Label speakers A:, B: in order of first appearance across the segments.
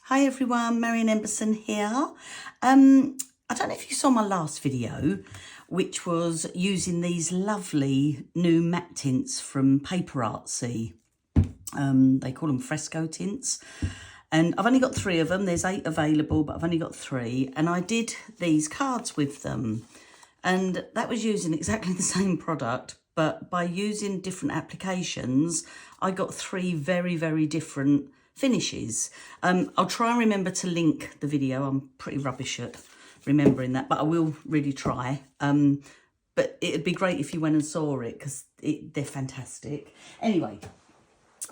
A: Hi everyone, Marion Embossing here. I don't know if you saw my last video, which was using these lovely new matte tints from PaperArtsy. They call them Fresco tints. And I've only got 3 of them. There's 8 available, but I've only got 3. And I did these cards with them. And that was using exactly the same product, but by using different applications, I got 3 very, very different finishes. I'll try and remember to link the video. I'm pretty rubbish at remembering that, but I will really try. But it'd be great if you went and saw it because they're fantastic. Anyway,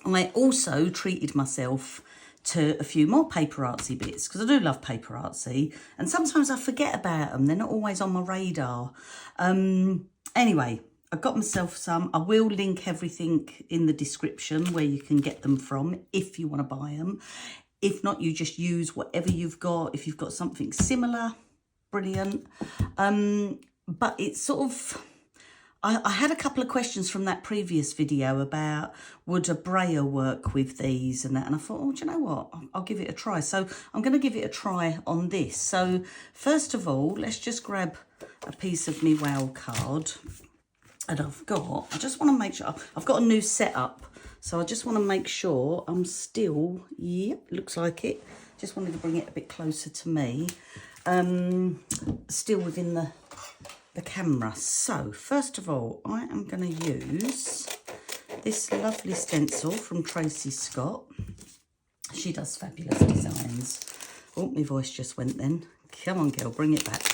A: I also treated myself to a few more PaperArtsy bits because I do love PaperArtsy and sometimes I forget about them. They're not always on my radar. Anyway, I got myself some. I will link everything in the description where you can get them from if you want to buy them. If not, you just use whatever you've got. If you've got something similar, brilliant. But it's sort of, I had a couple of questions from that previous video about would a brayer work with these and that. And I thought, oh, do you know what? I'll give it a try. So I'm going to give it a try on this. So first of all, let's just grab a piece of me wow card. And I just want to make sure, I've got a new setup. So I just want to make sure I'm still, yep, looks like it. Just wanted to bring it a bit closer to me. Still within the camera. So first of all, I am going to use this lovely stencil from Tracy Scott. She does fabulous designs. Oh, my voice just went then. Come on, girl, bring it back.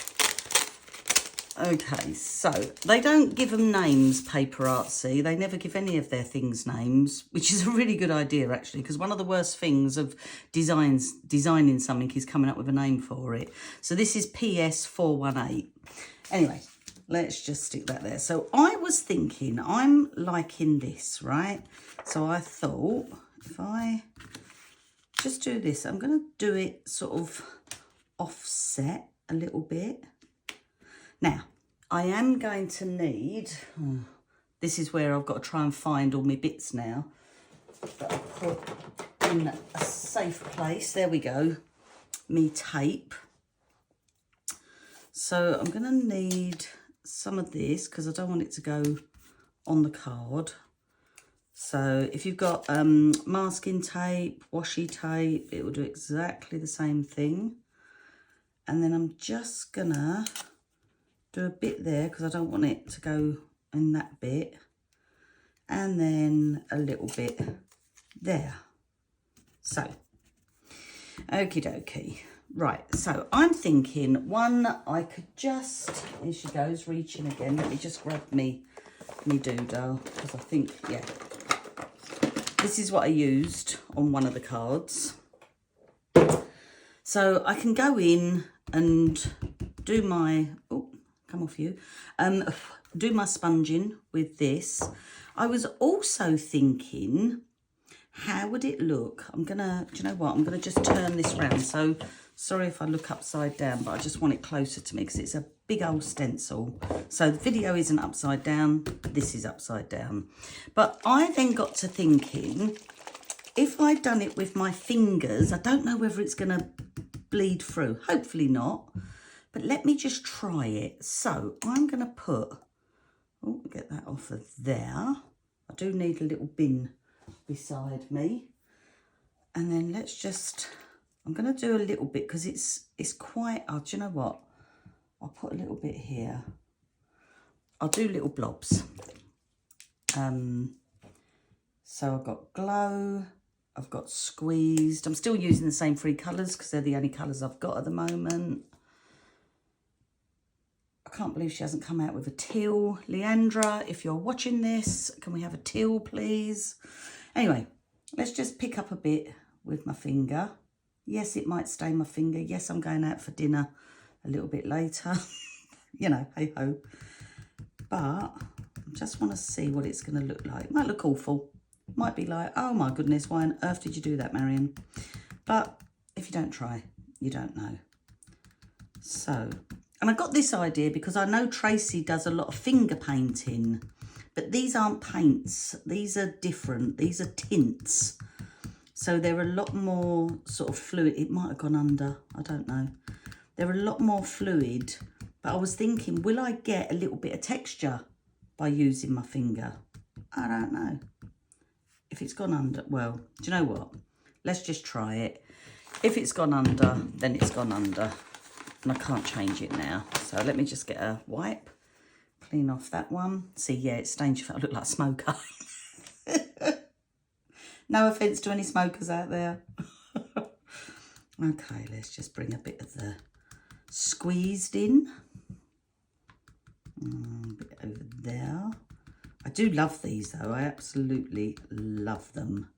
A: Okay, so they don't give them names, PaperArtsy. They never give any of their things names, which is a really good idea, actually, because one of the worst things of designing something is coming up with a name for it. So this is PS418. Anyway, let's just stick that there. So I was thinking, I'm liking this, right? So I thought, if I just do this, I'm going to do it sort of offset a little bit. Now, I am going to need, this is where I've got to try and find all my bits now, that I put in a safe place. There we go, me tape. So I'm going to need some of this because I don't want it to go on the card. So if you've got masking tape, washi tape, it will do exactly the same thing. And then I'm just going to do a bit there because I don't want it to go in that bit, and then a little bit there. So okie dokie, right, so I'm thinking one I could just, here she goes reaching again, let me just grab me doodle because I think, yeah, this is what I used on one of the cards. So I can go in and do my, oh, come off you, do my sponging with this. I was also thinking, how would it look? I'm gonna, do you know what? I'm gonna just turn this round. So sorry if I look upside down, but I just want it closer to me because it's a big old stencil. So the video isn't upside down, this is upside down. But I then got to thinking, if I'd done it with my fingers, I don't know whether it's gonna bleed through, hopefully not. But let me just try it. So I'm going to put, oh, get that off of there. I do need a little bin beside me. And then let's just, I'm going to do a little bit because it's quite, oh, do you know what? I'll put a little bit here. I'll do little blobs. So I've got glow, I've got squeezed. I'm still using the same 3 colours because they're the only colours I've got at the moment. I can't believe she hasn't come out with a teal. Leandra, if you're watching this, can we have a teal, please? Anyway, let's just pick up a bit with my finger. Yes, it might stain my finger. Yes, I'm going out for dinner a little bit later. You know, hey ho. But I just want to see what it's going to look like. It might look awful. It might be like, oh my goodness, why on earth did you do that, Marion? But if you don't try, you don't know. So, and I got this idea because I know Tracy does a lot of finger painting, but these aren't paints. These are different. These are tints. So they're a lot more sort of fluid. It might have gone under, I don't know. They're a lot more fluid, but I was thinking, will I get a little bit of texture by using my finger? I don't know. If it's gone under, well, do you know what? Let's just try it. If it's gone under, then it's gone under. And I can't change it now. So let me just get a wipe. Clean off that one. See, yeah, it's stained. I look like a smoker. No offence to any smokers out there. Okay, let's just bring a bit of the squeezed in. A bit over there. I do love these though. I absolutely love them.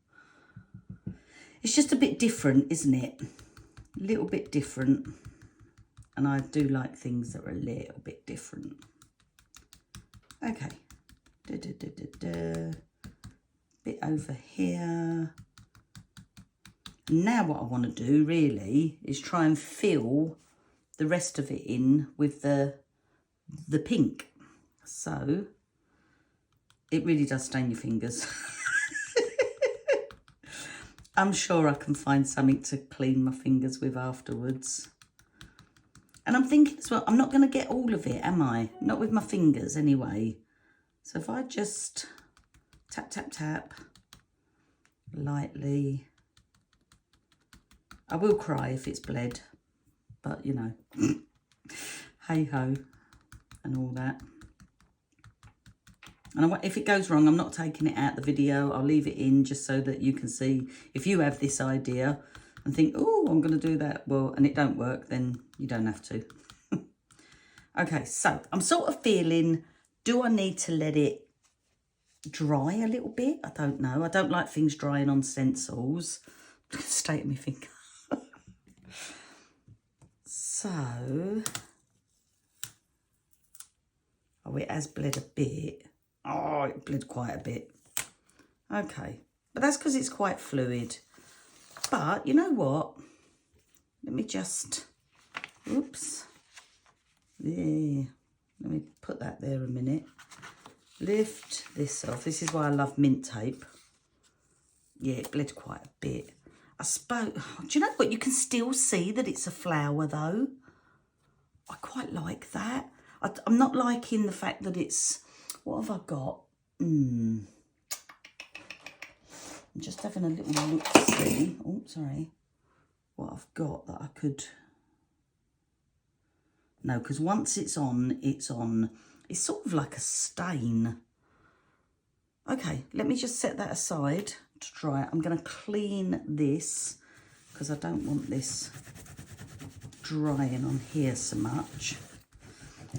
A: It's just a bit different, isn't it? A little bit different. And I do like things that are a little bit different. Okay. Bit over here. Now what I want to do really is try and fill the rest of it in with the pink. So it really does stain your fingers. I'm sure I can find something to clean my fingers with afterwards. And I'm thinking as well, I'm not going to get all of it, am I? Not with my fingers anyway. So if I just tap, tap, tap, lightly. I will cry if it's bled, but you know, hey ho, and all that. And if it goes wrong, I'm not taking it out the video. I'll leave it in just so that you can see. If you have this idea and think, oh, I'm going to do that, well, and it don't work, then you don't have to. Okay, so I'm sort of feeling, do I need to let it dry a little bit? I don't know. I don't like things drying on stencils. State of my finger. So, oh, it has bled a bit. Oh, it bled quite a bit. Okay, but that's because it's quite fluid. But you know what? Let me just, oops. There. Let me put that there a minute. Lift this off. This is why I love mint tape. Yeah, it bled quite a bit. I suppose, do you know what? You can still see that it's a flower though. I quite like that. I'm not liking the fact that it's, what have I got? I'm just having a little look to see. Oh, sorry. What I've got that I could, no, because once it's on, it's on. It's sort of like a stain. Okay, let me just set that aside to dry it. I'm going to clean this because I don't want this drying on here so much.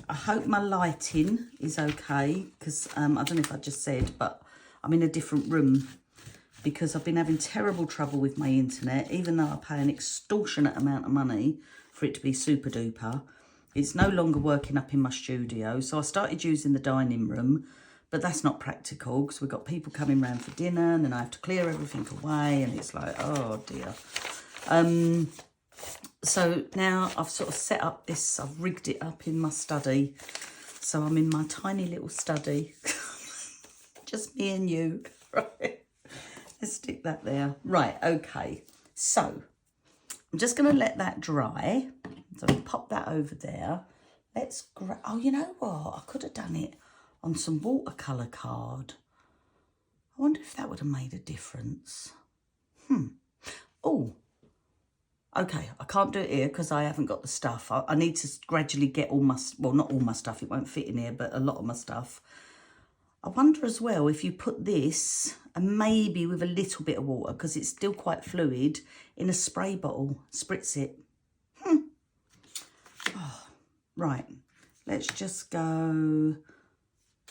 A: I hope my lighting is okay because I don't know if I just said, but I'm in a different room because I've been having terrible trouble with my internet. Even though I pay an extortionate amount of money for it to be super duper, it's no longer working up in my studio. So I started using the dining room, but that's not practical because we've got people coming round for dinner and then I have to clear everything away and it's like, oh dear. So now I've sort of set up this, I've rigged it up in my study. So I'm in my tiny little study. Just me and you. Right. Let's stick that there. Right, okay. So I'm just going to let that dry. So I'll pop that over there. Let's grab, oh, you know what? I could have done it on some watercolour card. I wonder if that would have made a difference. Oh, okay. I can't do it here because I haven't got the stuff. I need to gradually get all my, well, not all my stuff. It won't fit in here, but a lot of my stuff. I wonder as well if you put this, and maybe with a little bit of water, because it's still quite fluid, in a spray bottle, spritz it. Oh, right, let's just go.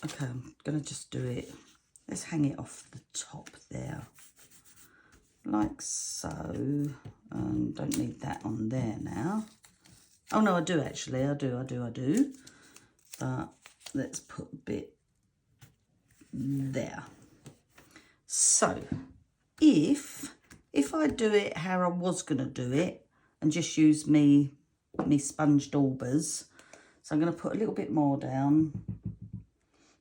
A: Okay, I'm going to just do it. Let's hang it off the top there. Like so. Don't need that on there now. Oh, no, I do actually. I do. But let's put a bit there. So, if I do it how I was going to do it and just use me sponge daubers, so I'm going to put a little bit more down.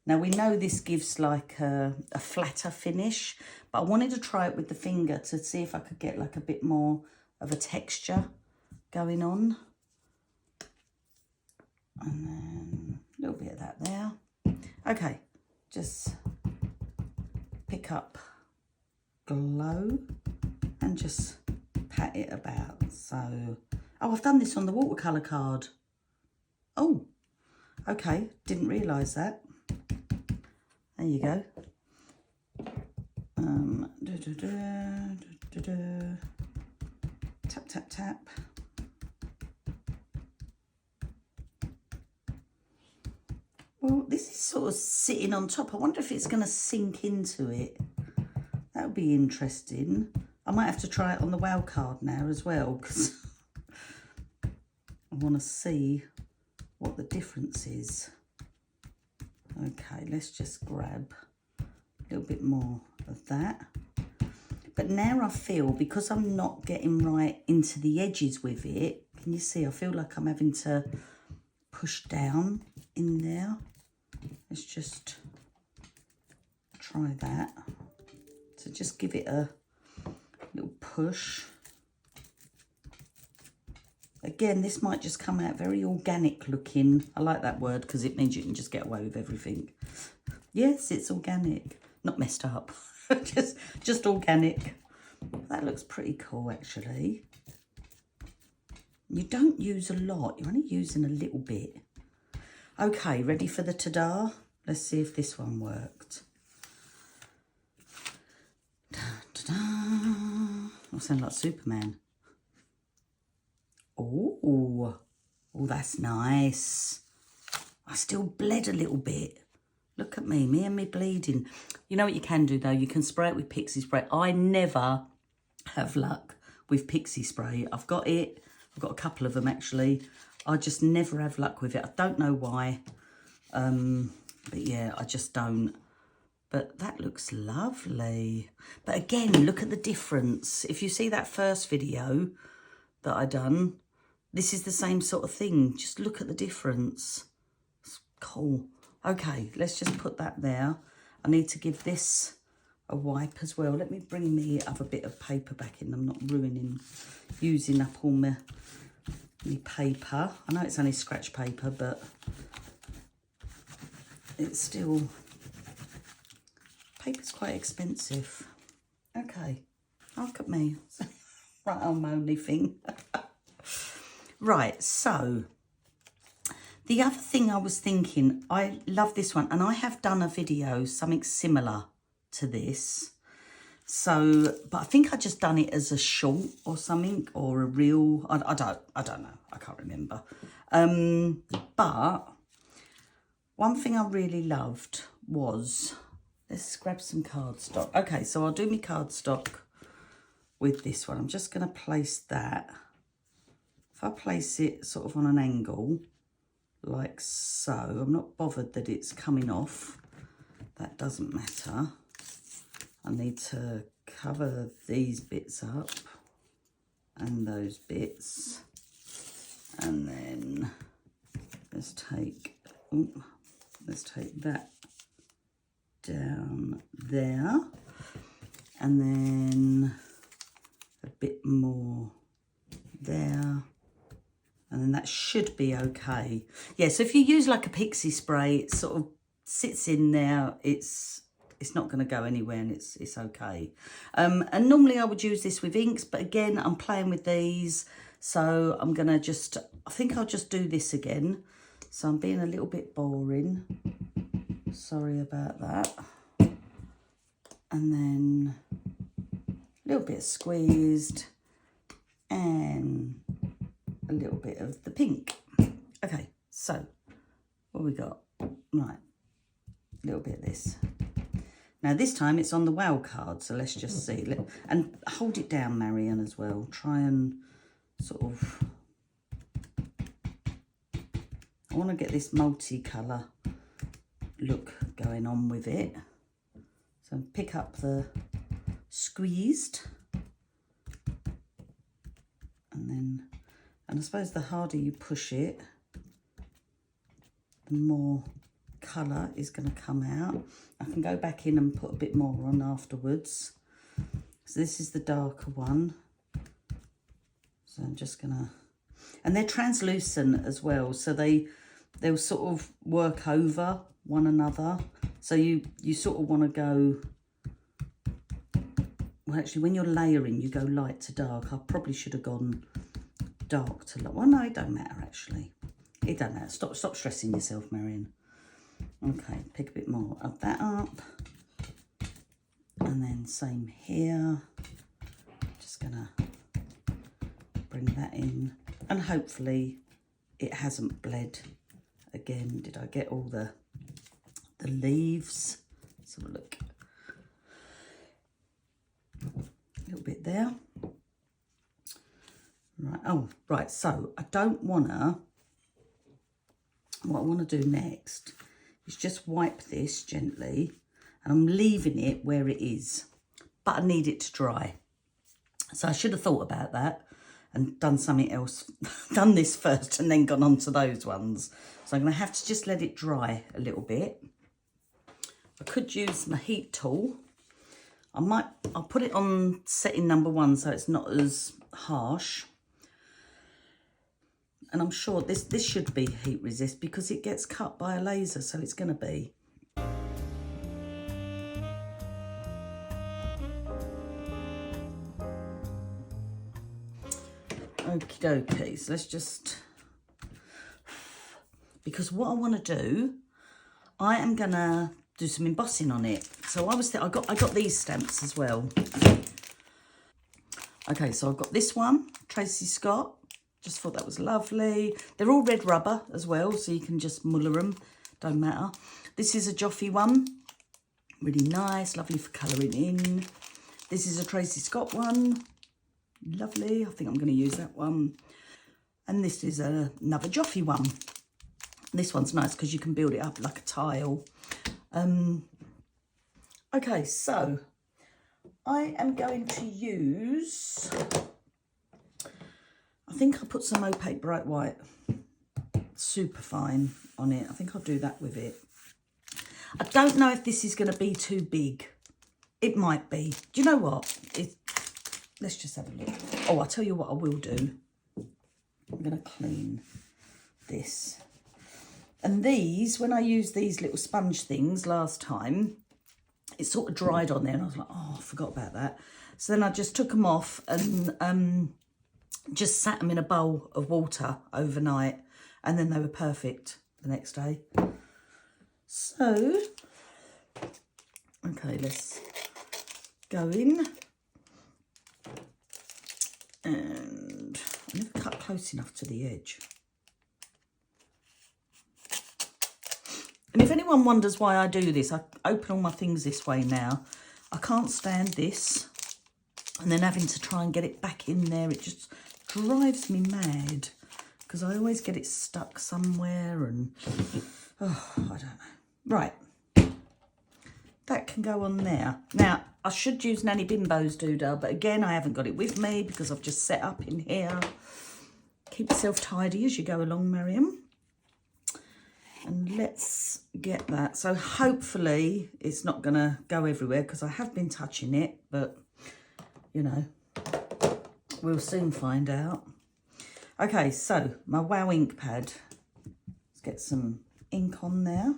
A: Now we know this gives like a flatter finish, but I wanted to try it with the finger to see if I could get like a bit more of a texture going on. And then a little bit of that there. Okay, just pick up Glow and just pat it about. So, oh, I've done this on the watercolour card. Oh, okay, didn't realise that. There you go. Tap, tap, tap. Well, this is sort of sitting on top. I wonder if it's going to sink into it. That would be interesting. I might have to try it on the wow card now as well, because I want to see what the difference is. Okay, let's just grab a little bit more of that. But now I feel, because I'm not getting right into the edges with it, can you see, I feel like I'm having to push down in there. Let's just try that. So just give it a little push. Again, this might just come out very organic looking. I like that word because it means you can just get away with everything. Yes, it's organic. Not messed up. just organic. That looks pretty cool, actually. You don't use a lot. You're only using a little bit. Okay, ready for the ta-da? Let's see if this one worked. Ta-da! I sound like Superman. Oh, that's nice. I still bled a little bit. Look at me and me bleeding. You know what you can do though? You can spray it with pixie spray. I never have luck with pixie spray. I've got it. I've got a couple of them actually. I just never have luck with it. I don't know why. But yeah, I just don't. But that looks lovely. But again, look at the difference. If you see that first video that I done, this is the same sort of thing. Just look at the difference. It's cool. Okay, let's just put that there. I need to give this a wipe as well. Let me bring the other bit of paper back in. I'm not using up all my paper. I know it's only scratch paper, but it's still, paper's quite expensive. Okay, look at me. Right on my only thing. Right, so the other thing I was thinking, I love this one, and I have done a video, something similar to this. So, but I think I just done it as a short or something, or a reel. I don't know. I can't remember. But one thing I really loved was, let's grab some cardstock. Okay, so I'll do my cardstock with this one. I'm just going to place that. If I place it sort of on an angle, like so, I'm not bothered that it's coming off. That doesn't matter. I need to cover these bits up and those bits. And then let's take that down there. And then a bit more there. And then that should be okay. Yeah, so if you use like a pixie spray, it sort of sits in there. It's not going to go anywhere, and it's okay. And normally I would use this with inks, but again, I'm playing with these. So I'm going to I think I'll just do this again. So I'm being a little bit boring. Sorry about that. And then a little bit squeezed and a little bit of the pink. Okay, so what we got? Right, a little bit of this. Now this time it's on the wow card, so let's just see. And hold it down, Marianne, as well. Try and sort of, I want to get this multicolour look going on with it. So pick up the squeezed. And I suppose the harder you push it, the more colour is going to come out. I can go back in and put a bit more on afterwards. So this is the darker one. So I'm just going to... And they're translucent as well, so they'll sort of work over one another. So you sort of want to go... Well, actually, when you're layering, you go light to dark. I probably should have gone dark to light. Well, no, it don't matter, actually. It don't matter. Stop stressing yourself, Marion. Okay, pick a bit more of that up. And then same here. Just going to bring that in. And hopefully it hasn't bled again. Did I get all the leaves? Let's have a look. A little bit there. Right, oh, right, so I don't want to, what I want to do next is just wipe this gently, and I'm leaving it where it is, but I need it to dry. So I should have thought about that and done something else, done this first and then gone on to those ones. So I'm going to have to just let it dry a little bit. I could use my heat tool. I'll put it on setting number 1 so it's not as harsh. And I'm sure this should be heat resist because it gets cut by a laser, so it's going to be. Okie dokie, so let's just... Because what I want to do, I am going to do some embossing on it. So I got these stamps as well. Okay, so I've got this one, Tracy Scott. Just thought that was lovely. They're all red rubber as well, so you can just muller them. Don't matter. This is a Joffy one. Really nice, lovely for colouring in. This is a Tracy Scott one. Lovely. I think I'm going to use that one. And this is another Joffy one. This one's nice because you can build it up like a tile. Okay, so I am going to use... I think I put some opaque bright white super fine on it. I think I'll do that with it. I don't know if this is going to be too big. It might be. Do you know what? Let's just have a look. Oh, I'll tell you what I will do. I'm going to clean this. And these, when I used these little sponge things last time, it sort of dried on there and I was like, oh, I forgot about that. So then I just took them off and just sat them in a bowl of water overnight, and then they were perfect the next day. So, okay, let's go in. And I never cut close enough to the edge. And if anyone wonders why I do this, I open all my things this way now. I can't stand this. And then having to try and get it back in there, it just drives me mad. Because I always get it stuck somewhere and... Oh, I don't know. Right. That can go on there. Now, I should use Nanny Bimbo's doodle, but again, I haven't got it with me because I've just set up in here. Keep yourself tidy as you go along, Miriam. And let's get that. So hopefully it's not going to go everywhere because I have been touching it, but, you know, we'll soon find out. Okay, so my Wow ink pad. Let's get some ink on there.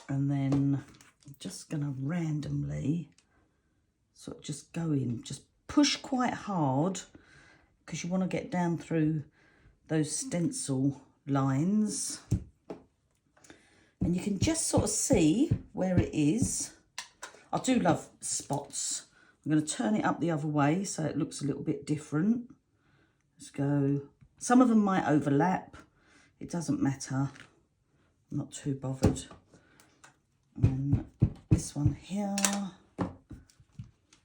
A: And then I'm just going to randomly sort of just go in. Just push quite hard because you want to get down through those stencil lines. And you can just sort of see where it is. I do love spots. I'm going to turn it up the other way so it looks a little bit different. Let's go. Some of them might overlap. It doesn't matter. I'm not too bothered. And this one here.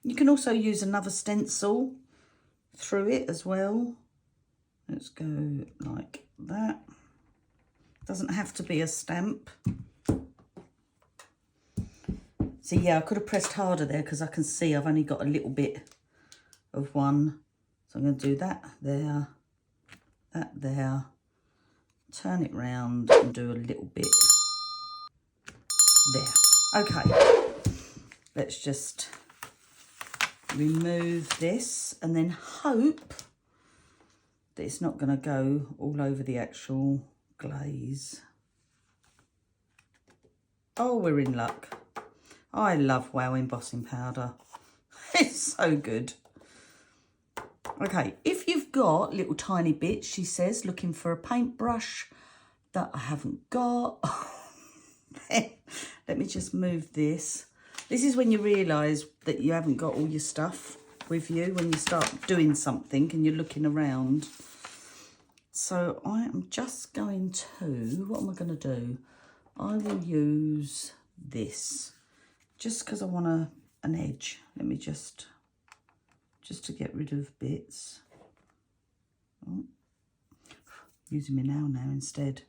A: You can also use another stencil through it as well. Let's go like that. Doesn't have to be a stamp. So yeah, I could have pressed harder there because I can see I've only got a little bit of one. So I'm going to do that there, turn it round and do a little bit there. Okay, let's just remove this and then hope that it's not going to go all over the actual glaze. Oh, we're in luck. I love Wow embossing powder. It's so good. Okay, if you've got little tiny bits, she says, looking for a paintbrush that I haven't got. Let me just move this. This is when you realise that you haven't got all your stuff with you, when you start doing something and you're looking around. So I am just going to, what am I going to do? I will use this just because I want an edge. Let me just to get rid of bits. Oh, using my nail now instead.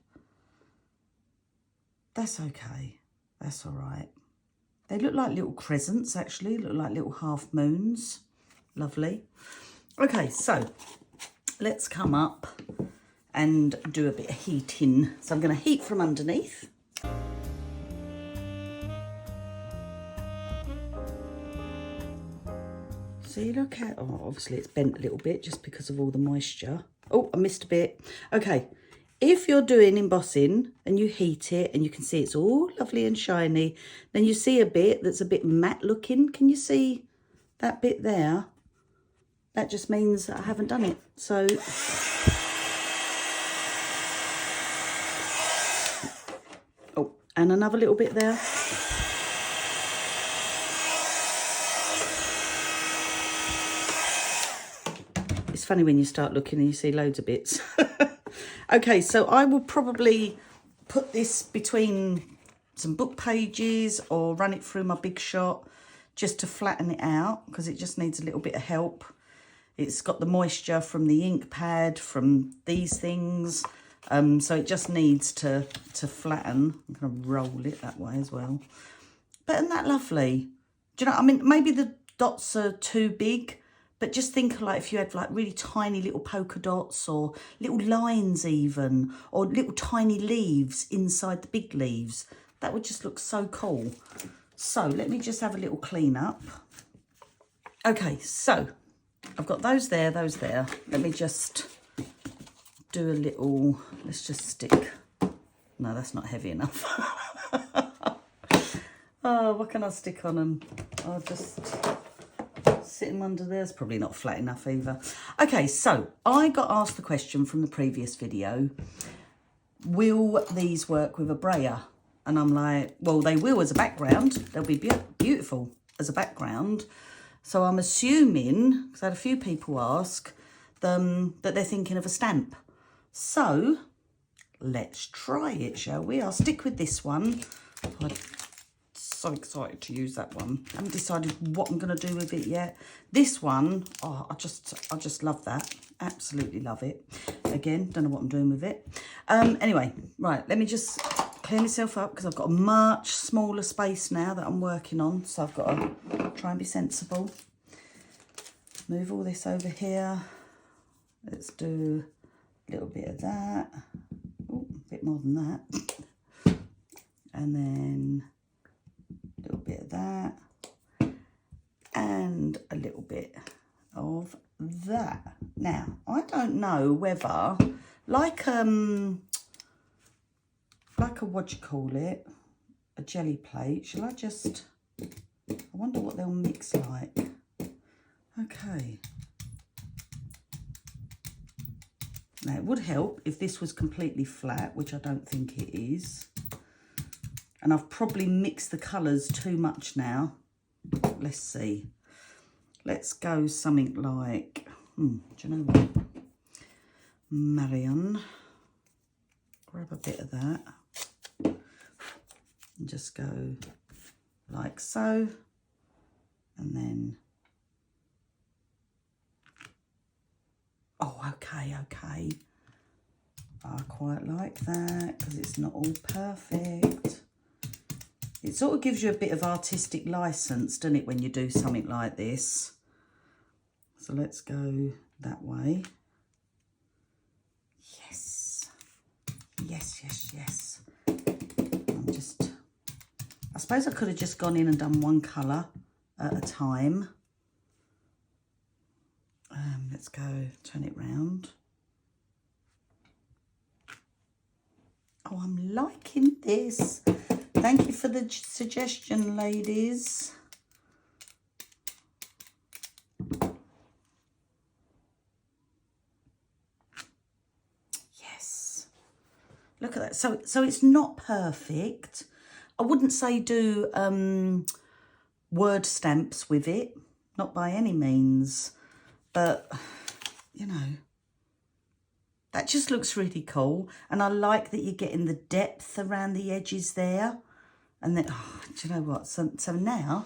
A: That's okay. That's all right. They look like little crescents, actually. Look like little half moons. Lovely. Okay, so let's come up and do a bit of heating. So I'm going to heat from underneath. See, look at, oh, obviously it's bent a little bit just because of all the moisture. Oh, I missed a bit. Okay, if you're doing embossing and you heat it and you can see it's all lovely and shiny, then you see a bit that's a bit matte looking. Can you see that bit there? That just means that I haven't done it. So, oh, and another little bit there. It's funny when you start looking and you see loads of bits. Okay, so I will probably put this between some book pages or run it through my Big Shot just to flatten it out because it just needs a little bit of help. It's got the moisture from the ink pad, from these things. So it just needs to flatten. I'm going to roll it that way as well. But isn't that lovely? Do you know, I mean, maybe the dots are too big. But just think like if you had like really tiny little polka dots or little lines even, or little tiny leaves inside the big leaves. That would just look so cool. So let me just have a little clean up. Okay, so I've got those there, those there. Let me just do a little, let's just stick. No, that's not heavy enough. Oh, what can I stick on them? I'll just... sitting under there's probably not flat enough either. Okay, so I got asked the question from the previous video, will these work with a brayer? And I'm like, well, they will as a background. They'll be beautiful as a background. So I'm assuming, because I had a few people ask them, that they're thinking of a stamp. So let's try it, shall we? I'll stick with this one. I'm so excited to use that one. I haven't decided what I'm going to do with it yet. This one, oh, I just love that. Absolutely love it. Again, don't know what I'm doing with it. Anyway, right, let me just clear myself up because I've got a much smaller space now that I'm working on. So I've got to try and be sensible. Move all this over here. Let's do a little bit of that. Oh, a bit more than that. And then a little bit of that. And a little bit of that. Now, I don't know whether, like what do you call it? A jelly plate. Shall I just, I wonder what they'll mix like. Okay. Now, it would help if this was completely flat, which I don't think it is. And I've probably mixed the colours too much now. Let's see. Let's go something like, do you know what? Mattint. Grab a bit of that. And just go like so. And then, oh, okay. I quite like that because it's not all perfect. It sort of gives you a bit of artistic license, doesn't it, when you do something like this? So let's go that way. Yes. yes. I suppose I could have just gone in and done one colour at a time. Let's go turn it round. Oh, I'm liking this. Thank you for the suggestion, ladies. Yes. Look at that. So it's not perfect. I wouldn't say do word stamps with it. Not by any means. But, you know, that just looks really cool. And I like that you're getting the depth around the edges there. And then, oh, do you know what? So now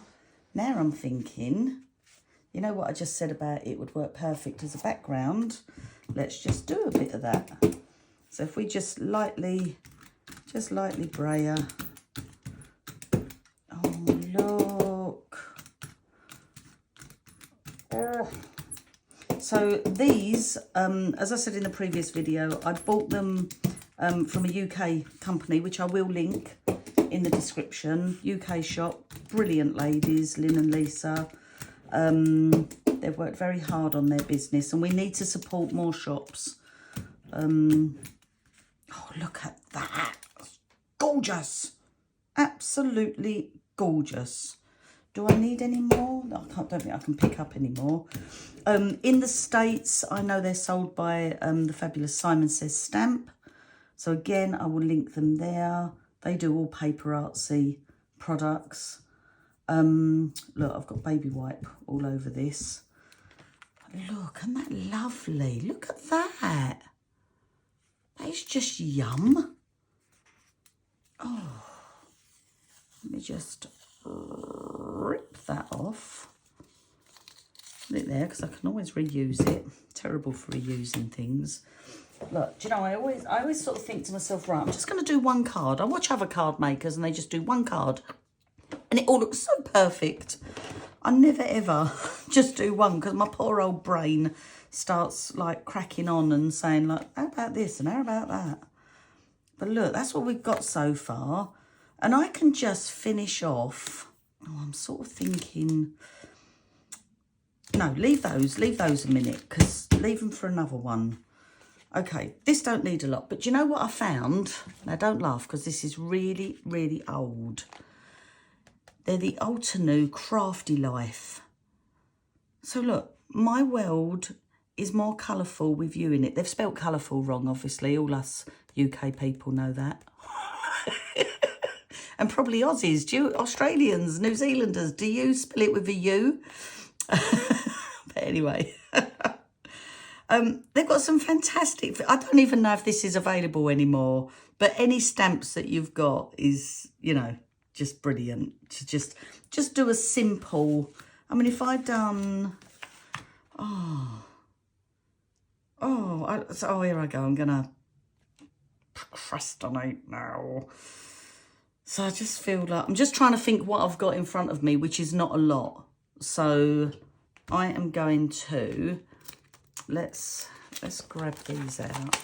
A: I'm thinking, you know what I just said about it would work perfect as a background? Let's just do a bit of that. So if we just lightly brayer. Oh, look. Oh. So these, as I said in the previous video, I bought them from a UK company, which I will link in the description. UK shop, brilliant ladies, Lynn and Lisa. They've worked very hard on their business, and we need to support more shops. Oh, look at that. Gorgeous. Absolutely gorgeous. Do I need any more? No, I don't think I can pick up any more. In the States, I know they're sold by the fabulous Simon Says Stamp. So again, I will link them there. They do all PaperArtsy products. Look, I've got baby wipe all over this. Look, isn't that lovely? Look at that. That is just yum. Oh, let me just rip that off. Put it there because I can always reuse it. Terrible for reusing things. Look, do you know, I always sort of think to myself, right, I'm just going to do one card. I watch other card makers and they just do one card and it all looks so perfect. I never ever just do one because my poor old brain starts like cracking on and saying like, how about this and how about that? But look, that's what we've got so far. And I can just finish off. Oh, I'm sort of thinking, no, leave those a minute, because leave them for another one. Okay, this don't need a lot, but you know what I found? Now don't laugh, because this is really, really old. They're the Altenew Crafty Life. So look, my world is more colourful with you in it. They've spelt colourful wrong, obviously. All us UK people know that. And probably Aussies, Australians, New Zealanders, do you spell it with a U? But anyway, they've got some fantastic, I don't even know if this is available anymore, but any stamps that you've got is, you know, just brilliant. To just do a simple, I mean, if I'd done, oh, here I go, I'm going to procrastinate now. So I just feel like, I'm just trying to think what I've got in front of me, which is not a lot. So I am going to, let's grab these out.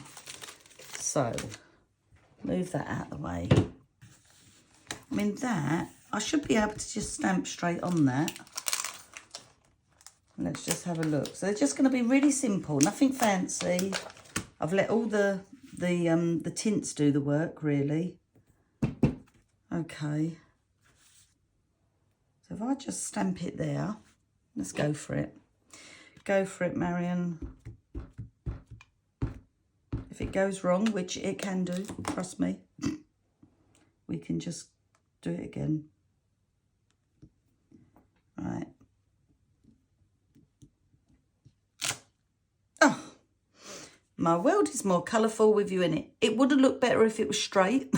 A: So move that out of the way. I mean that, I should be able to just stamp straight on that. Let's just have a look. So they're just going to be really simple, nothing fancy. I've let all the tints do the work, really. Okay. So if I just stamp it there, let's go for it. Go for it, Marion. If it goes wrong, which it can do, trust me, we can just do it again. Right. Oh, my world is more colourful with you in it. It would have looked better if it was straight.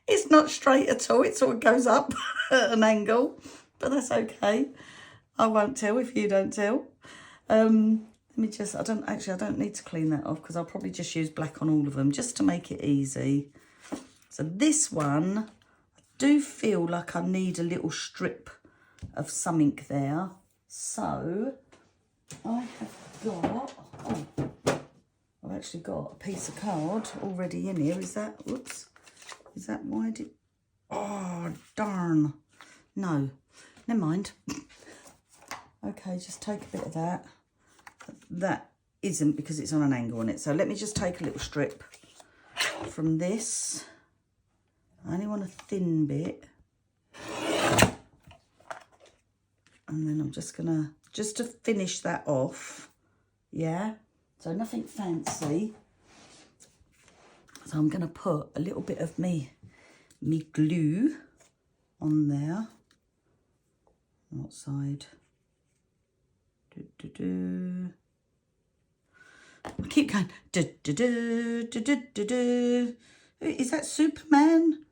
A: It's not straight at all. It sort of goes up at an angle, but that's okay. I won't tell if you don't tell. Let me just, I don't need to clean that off because I'll probably just use black on all of them just to make it easy. So this one, I do feel like I need a little strip of something there. So I have got, oh, I've actually got a piece of card already in here. Is that, whoops, is that why did, oh, darn. No, never mind. Okay, just take a bit of that. That isn't because it's on an angle on it. So let me just take a little strip from this. I only want a thin bit. And then I'm just gonna, just to finish that off, yeah? So nothing fancy. So I'm gonna put a little bit of me glue on there. Outside. I keep going. Is that Superman?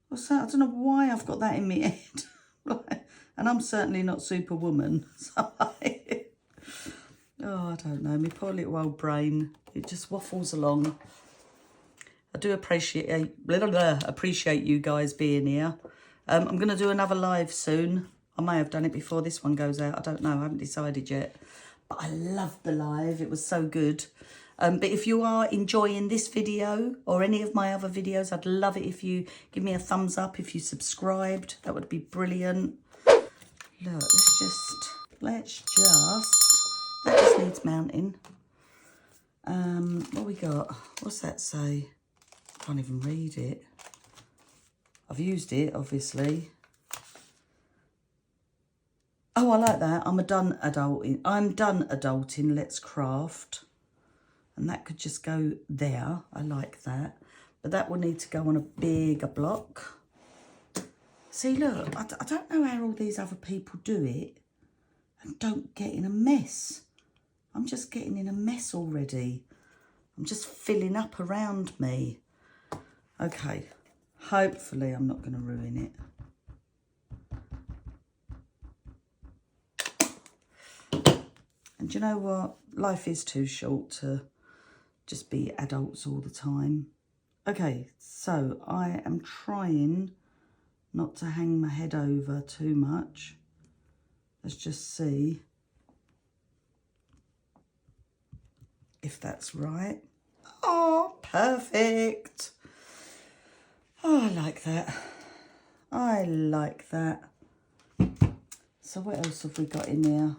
A: What's that? I don't know why I've got that in my head. And I'm certainly not Superwoman. So oh, I don't know. My poor little old brain. It just waffles along. I do appreciate you guys being here. I'm going to do another live soon. I may have done it before this one goes out. I don't know. I haven't decided yet. But I loved the live. It was so good. But if you are enjoying this video or any of my other videos, I'd love it if you give me a thumbs up, if you subscribed. That would be brilliant. Look, let's just, that just needs mounting. What we got? What's that say? I can't even read it. I've used it, obviously. Oh, I like that. I'm done adulting. Let's craft. And that could just go there. I like that. But that will need to go on a bigger block. See, look, I don't know how all these other people do it and don't get in a mess. I'm just getting in a mess already. I'm just filling up around me. Okay, hopefully I'm not going to ruin it. And do you know what? Life is too short to just be adults all the time. Okay, so I am trying not to hang my head over too much. Let's just see if that's right. Oh, perfect. Oh, I like that. I like that. So what else have we got in here?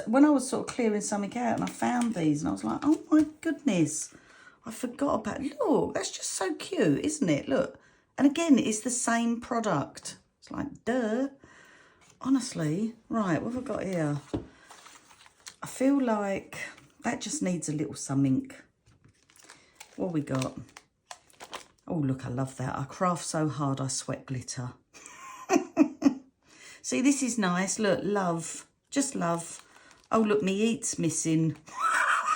A: When I was sort of clearing something out and I found these and I was like, oh my goodness, I forgot about it. Look, that's just so cute, isn't it? Look. And again, it's the same product. It's like, duh. Honestly, right, what have I got here? I feel like that just needs a little something. What have we got? Oh, look, I love that. I craft so hard, I sweat glitter. See, this is nice. Look, love. Just love. Oh, look, me eat's missing.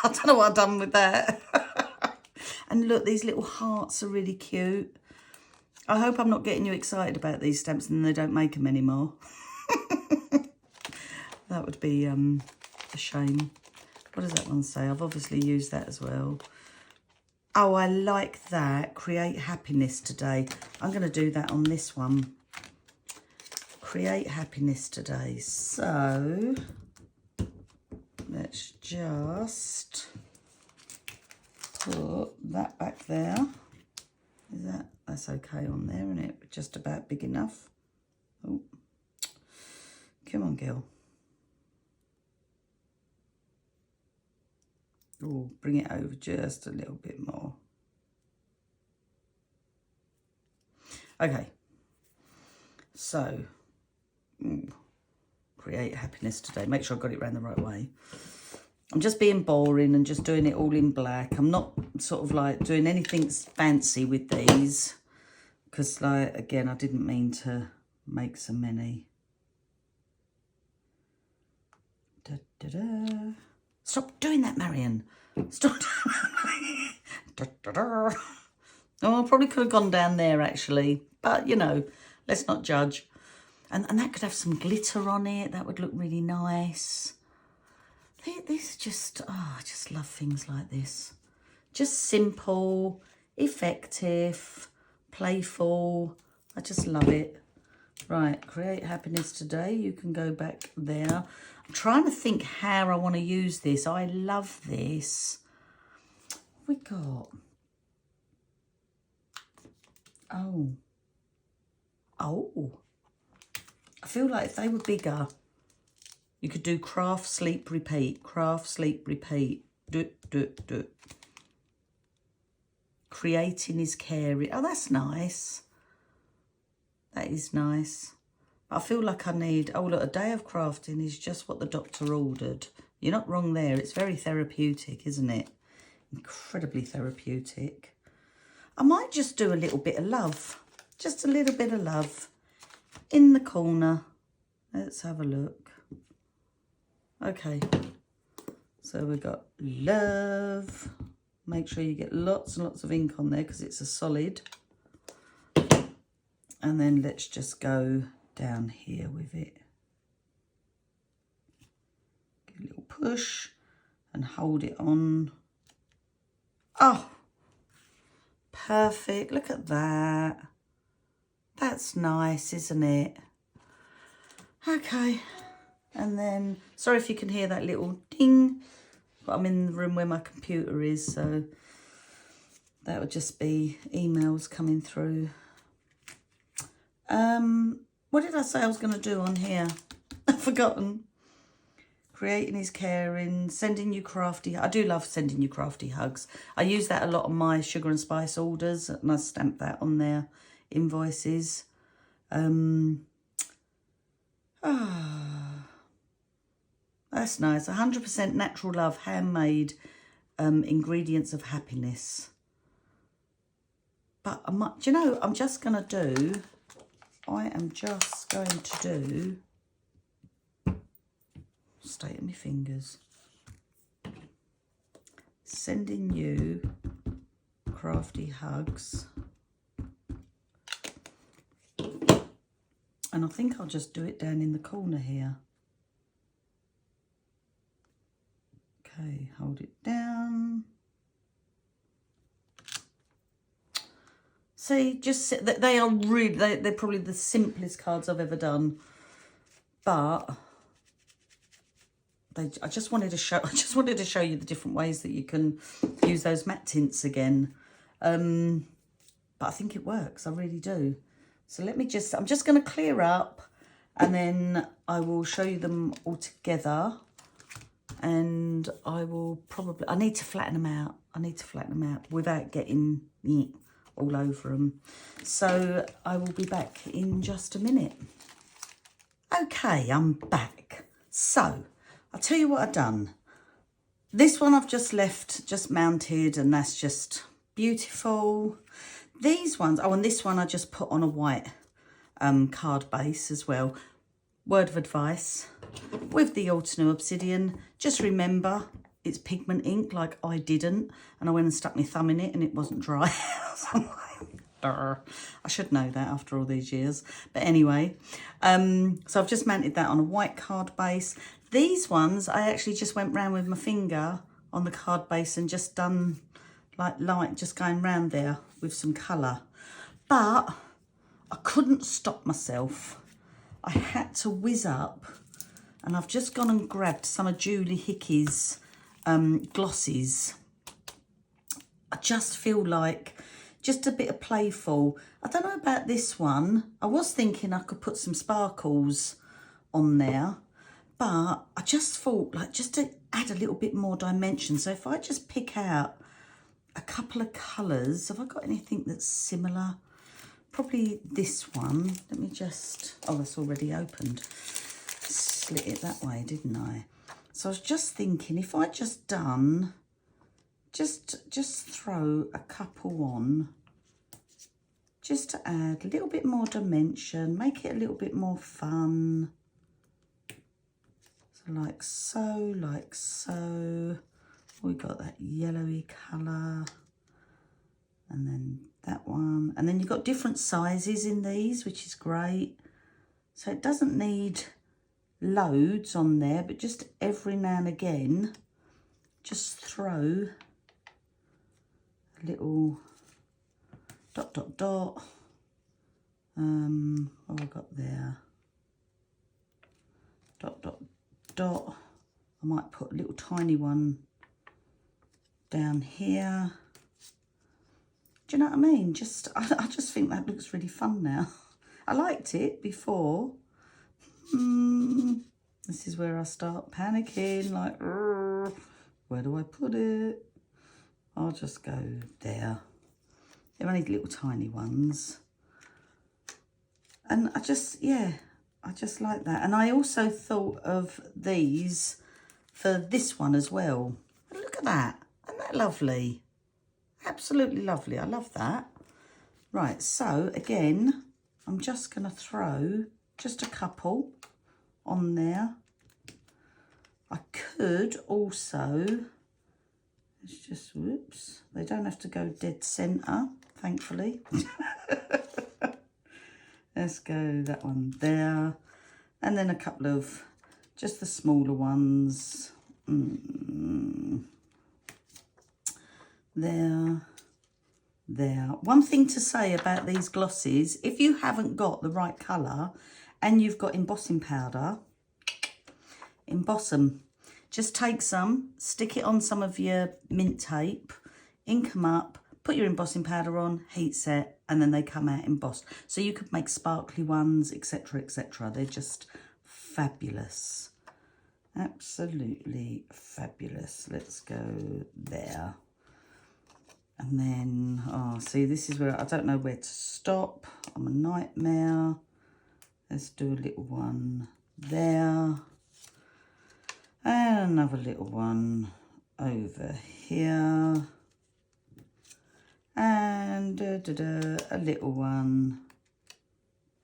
A: I don't know what I've done with that. And look, these little hearts are really cute. I hope I'm not getting you excited about these stamps and they don't make them anymore. That would be a shame. What does that one say? I've obviously used that as well. Oh, I like that. Create happiness today. I'm going to do that on this one. Create happiness today. So let's just put that back there. That's okay on there, isn't it? Just about big enough. Oh, come on, girl. Oh, bring it over just a little bit more. Okay. So, create happiness today. Make sure I got it around the right way. I'm just being boring and just doing it all in black. I'm not sort of like doing anything fancy with these because, like, again, I didn't mean to make so many. Da, da, da. Stop doing that, Marion. Stop. Da, da, da. Oh, I probably could have gone down there, actually. But, you know, let's not judge. And that could have some glitter on it. That would look really nice. This just, oh, I just love things like this. Just simple, effective, playful. I just love it. Right, create happiness today. You can go back there. I'm trying to think how I want to use this. I love this. we got? Oh. Oh. I feel like if they were bigger, you could do craft, sleep, repeat. Craft, sleep, repeat. Do, do, do. Creating is caring. Oh, that's nice. That is nice. I feel like I need, oh look, a day of crafting is just what the doctor ordered. You're not wrong there. It's very therapeutic, isn't it? Incredibly therapeutic. I might just do a little bit of love. Just a little bit of love in the corner. Let's have a look. Okay. So we've got love. Make sure you get lots and lots of ink on there because it's a solid. And then let's just go down here with it. Give a little push and hold it on. Oh, perfect. Look at that. That's nice, isn't it? Okay. And then, sorry if you can hear that little ding, but I'm in the room where my computer is, so that would just be emails coming through. What did I say I was going to do on here? I've forgotten. Creating is caring, sending you crafty. I do love sending you crafty hugs. I use that a lot on my sugar and spice orders, and I stamp that on their invoices. That's nice. 100% natural love, handmade, ingredients of happiness. But do you know, I'm just going to do, I am just going to do, state of my fingers, sending you crafty hugs. And I think I'll just do it down in the corner here. Okay, hold it down. See, just they are really, they're probably the simplest cards I've ever done. But I just wanted to show you the different ways that you can use those matte tints again. But I think it works. I really do. So let me just, I'm just going to clear up and then I will show you them all together. And I will probably, I need to flatten them out. I need to flatten them out without getting all over them. So I will be back in just a minute. Okay, I'm back. So I'll tell you what I've done. This one I've just left, just mounted, and that's just beautiful. These ones, oh, and this one I just put on a white card base as well. Word of advice, with the Altenew Obsidian, just remember it's pigment ink, like I didn't, and I went and stuck my thumb in it and it wasn't dry. So I'm like, duh. I should know that after all these years. But anyway, so I've just mounted that on a white card base. These ones, I actually just went round with my finger on the card base and just done like just going round there with some colour. But I couldn't stop myself. I had to whiz up, and I've just gone and grabbed some of Julie Hickey's Glossies. I just feel like just a bit of playful. I don't know about this one. I was thinking I could put some sparkles on there, but I just thought like just to add a little bit more dimension. So if I just pick out a couple of colours, have I got anything that's similar? Probably this one. Let me just, oh, that's already opened. Slit it that way, didn't I? So I was just thinking if I just done, just throw a couple on, just to add a little bit more dimension, make it a little bit more fun. So like so, like so. We got that yellowy colour. And then that one. And then you've got different sizes in these, which is great. So it doesn't need loads on there, but just every now and again, just throw a little dot, dot, dot. What have I got there? Dot, dot, dot. I might put a little tiny one down here. Do you know what I mean? Just, I just think that looks really fun now. I liked it before. This is where I start panicking, like, where do I put it? I'll just go there. They're only little tiny ones. And I just, yeah, I just like that. And I also thought of these for this one as well. Look at that. Isn't that lovely? Absolutely lovely. I love that. Right, so again, I'm just going to throw just a couple on there. I could also, it's just, whoops, they don't have to go dead centre, thankfully. Let's go that one there. And then a couple of just the smaller ones. There. One thing to say about these glosses, if you haven't got the right colour and you've got embossing powder, emboss them. Just take some, stick it on some of your mint tape, ink them up, put your embossing powder on, heat set, and then they come out embossed. So you could make sparkly ones, etc, etc. They're just fabulous. Absolutely fabulous. Let's go there. And then, oh, see, this is where I don't know where to stop. I'm a nightmare. Let's do a little one there. And another little one over here. And a little one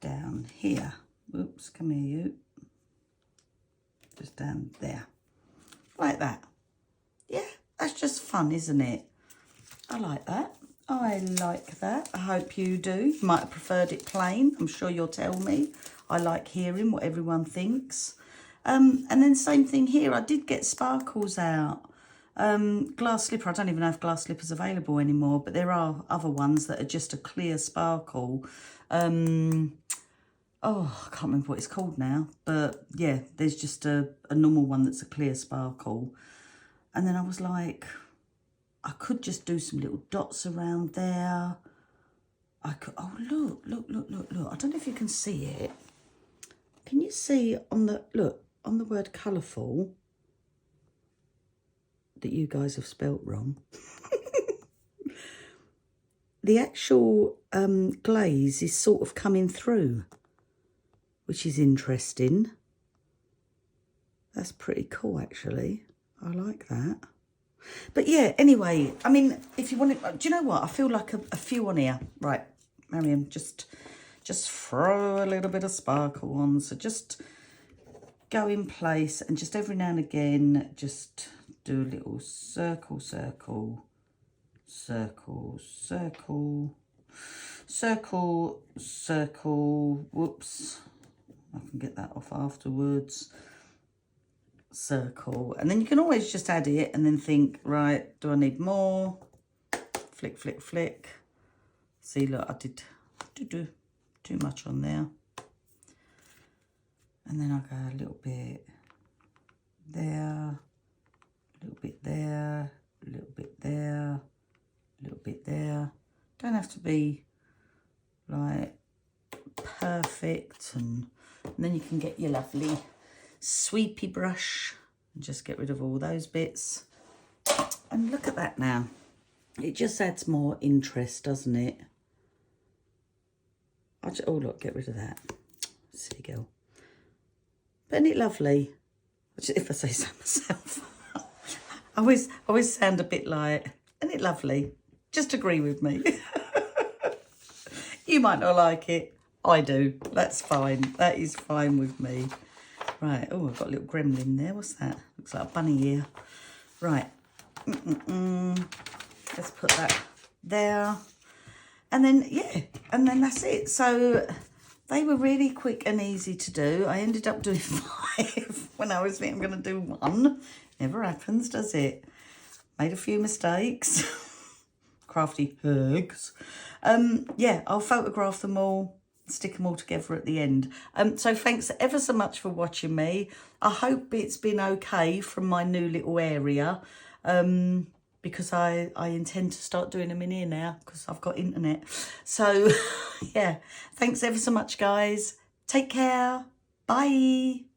A: down here. Oops, come here, you. Just down there. Like that. Yeah, that's just fun, isn't it? I like that. I like that. I hope you do. You might have preferred it plain. I'm sure you'll tell me. I like hearing what everyone thinks. And then same thing here. I did get sparkles out. Glass slipper. I don't even know if glass slipper's available anymore, but there are other ones that are just a clear sparkle. Oh, I can't remember what it's called now. But yeah, there's just a normal one that's a clear sparkle. And then I was like, I could just do some little dots around there. I could, oh, look. I don't know if you can see it. Can you see on the, look, on the word colourful that you guys have spelt wrong? The actual glaze is sort of coming through, which is interesting. That's pretty cool, actually. I like that. But yeah, anyway, I mean, if you want to, do you know what? I feel like a few on here. Right, Mariam, just throw a little bit of sparkle on. So just go in place and just every now and again, just do a little circle, circle, circle, circle, circle, circle. Whoops, I can get that off afterwards. Circle, and then you can always just add it and then think, right, do I need more? Flick, flick, flick. See, look, I did too much on there. And then I'll go a little bit there, a little bit there, a little bit there, a little bit there. Don't have to be like perfect, and then you can get your lovely sweepy brush and just get rid of all those bits. And look at that now. It just adds more interest, doesn't it? Oh, look, get rid of that. Silly girl. But isn't it lovely? If I say so myself. I always sound a bit like, isn't it lovely? Just agree with me. You might not like it. I do. That's fine. That is fine with me. Right, oh, I've got a little gremlin there. What's that? Looks like a bunny ear. Right. Let's put that there. And then, yeah, and then that's it. So they were really quick and easy to do. I ended up doing 5 when I was thinking I'm going to do 1. Never happens, does it? Made a few mistakes. Crafty hugs. Yeah, I'll photograph them all. Stick them all together at the end. So thanks ever so much for watching me. I hope it's been okay from my new little area, because because I intend to start doing them in here now because I've got internet. So yeah, thanks ever so much, guys. Take care. Bye.